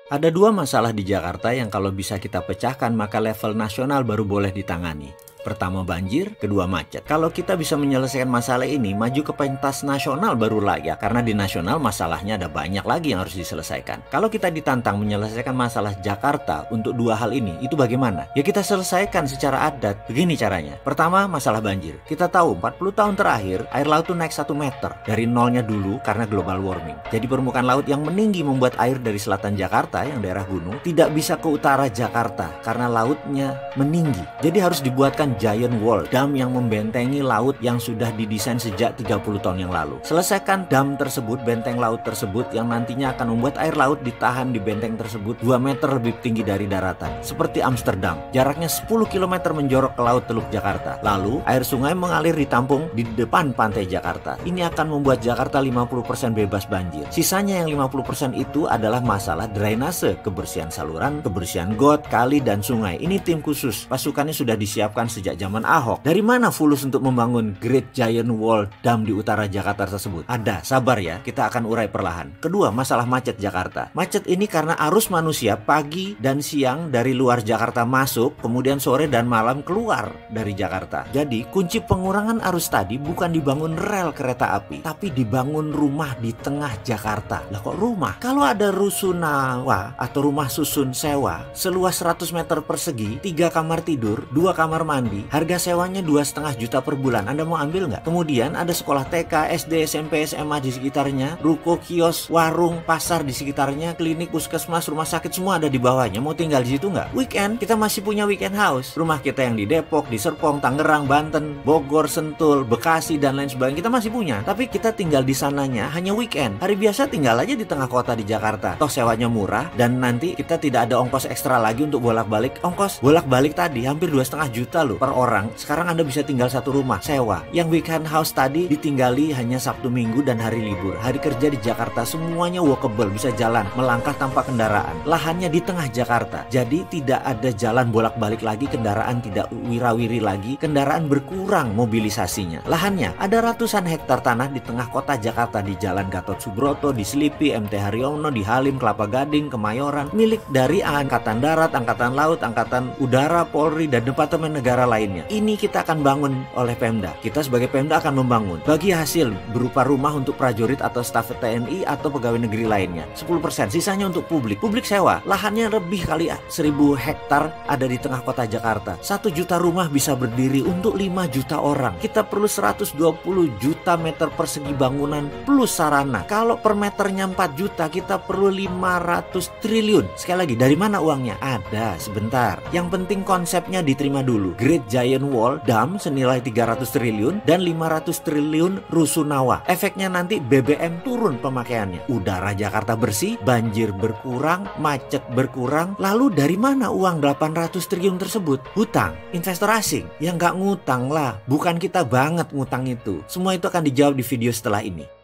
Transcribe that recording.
Ada dua masalah di Jakarta yang kalau bisa kita pecahkan maka level nasional baru boleh ditangani. Pertama banjir, kedua macet. Kalau kita bisa menyelesaikan masalah ini, maju ke pentas nasional baru layak. Karena di nasional masalahnya ada banyak lagi yang harus diselesaikan. Kalau kita ditantang menyelesaikan masalah Jakarta untuk dua hal ini, itu bagaimana? Ya kita selesaikan secara adat. Begini caranya. Pertama, masalah banjir. Kita tahu 40 tahun terakhir, air laut tuh naik 1 meter. Dari nolnya dulu karena global warming. Jadi permukaan laut yang meninggi membuat air dari selatan Jakarta, yang daerah gunung, tidak bisa ke utara Jakarta. Karena lautnya meninggi. Jadi harus dibuatkan giant wall, dam yang membentengi laut yang sudah didesain sejak 30 tahun yang lalu. Selesaikan dam tersebut, benteng laut tersebut yang nantinya akan membuat air laut ditahan di benteng tersebut 2 meter lebih tinggi dari daratan. Seperti Amsterdam, jaraknya 10 km menjorok ke laut Teluk Jakarta. Lalu, air sungai mengalir ditampung di depan pantai Jakarta. Ini akan membuat Jakarta 50% bebas banjir. Sisanya yang 50% itu adalah masalah drainase, kebersihan saluran, kebersihan got, kali, dan sungai. Ini tim khusus, pasukannya sudah disiapkan sejak zaman Ahok. Dari mana fulus untuk membangun Great Giant Wall Dam di utara Jakarta tersebut? Ada, sabar ya, kita akan urai perlahan. Kedua, masalah macet Jakarta. Macet ini karena arus manusia pagi dan siang dari luar Jakarta masuk, kemudian sore dan malam keluar dari Jakarta. Jadi, kunci pengurangan arus tadi bukan dibangun rel kereta api, tapi dibangun rumah di tengah Jakarta. Lah kok rumah? Kalau ada rusunawa atau rumah susun sewa seluas 100 meter persegi, 3 kamar tidur, 2 kamar mandi, harga sewanya 2,5 juta per bulan. Anda mau ambil nggak? Kemudian ada sekolah TK, SD, SMP, SMA di sekitarnya, ruko, kios, warung, pasar di sekitarnya, klinik, puskesmas, rumah sakit semua ada di bawahnya. Mau tinggal di situ nggak? Weekend kita masih punya weekend house. Rumah kita yang di Depok, di Serpong, Tangerang, Banten, Bogor, Sentul, Bekasi dan lain sebagainya kita masih punya. Tapi kita tinggal di sananya hanya weekend. Hari biasa tinggal aja di tengah kota di Jakarta. Toh sewanya murah dan nanti kita tidak ada ongkos ekstra lagi untuk bolak-balik. Ongkos bolak-balik tadi hampir 2,5 juta loh per orang. Sekarang Anda bisa tinggal satu rumah sewa. Yang weekend house tadi ditinggali hanya Sabtu Minggu dan hari libur. Hari kerja di Jakarta semuanya walkable, bisa jalan, melangkah tanpa kendaraan. Lahannya di tengah Jakarta. Jadi tidak ada jalan bolak-balik lagi, kendaraan tidak wirawiri lagi, kendaraan berkurang mobilisasinya. Lahannya ada ratusan hektar tanah di tengah kota Jakarta, di Jalan Gatot Subroto, di Selipi, MT Haryono, di Halim, Kelapa Gading, Kemayoran, milik dari Angkatan Darat, Angkatan Laut, Angkatan Udara, Polri, dan Departemen Negara lainnya. Ini kita akan bangun oleh Pemda. Kita sebagai Pemda akan membangun. Bagi hasil berupa rumah untuk prajurit atau staf TNI atau pegawai negeri lainnya. 10%, sisanya untuk publik. Publik sewa. Lahannya lebih kali 1.000 hektar ada di tengah kota Jakarta. 1 juta rumah bisa berdiri untuk 5 juta orang. Kita perlu 120 juta meter persegi bangunan plus sarana. Kalau per meternya 4 juta, kita perlu 500 triliun. Sekali lagi, dari mana uangnya? Ada, sebentar. Yang penting konsepnya diterima dulu. Great Giant Wall Dam senilai 300 triliun dan 500 triliun rusunawa. Efeknya nanti BBM turun pemakaiannya. Udara Jakarta bersih, banjir berkurang, macet berkurang. Lalu dari mana uang 800 triliun tersebut? Hutang, investor asing. Ya nggak ngutang lah. Bukan kita banget ngutang itu. Semua itu akan dijawab di video setelah ini.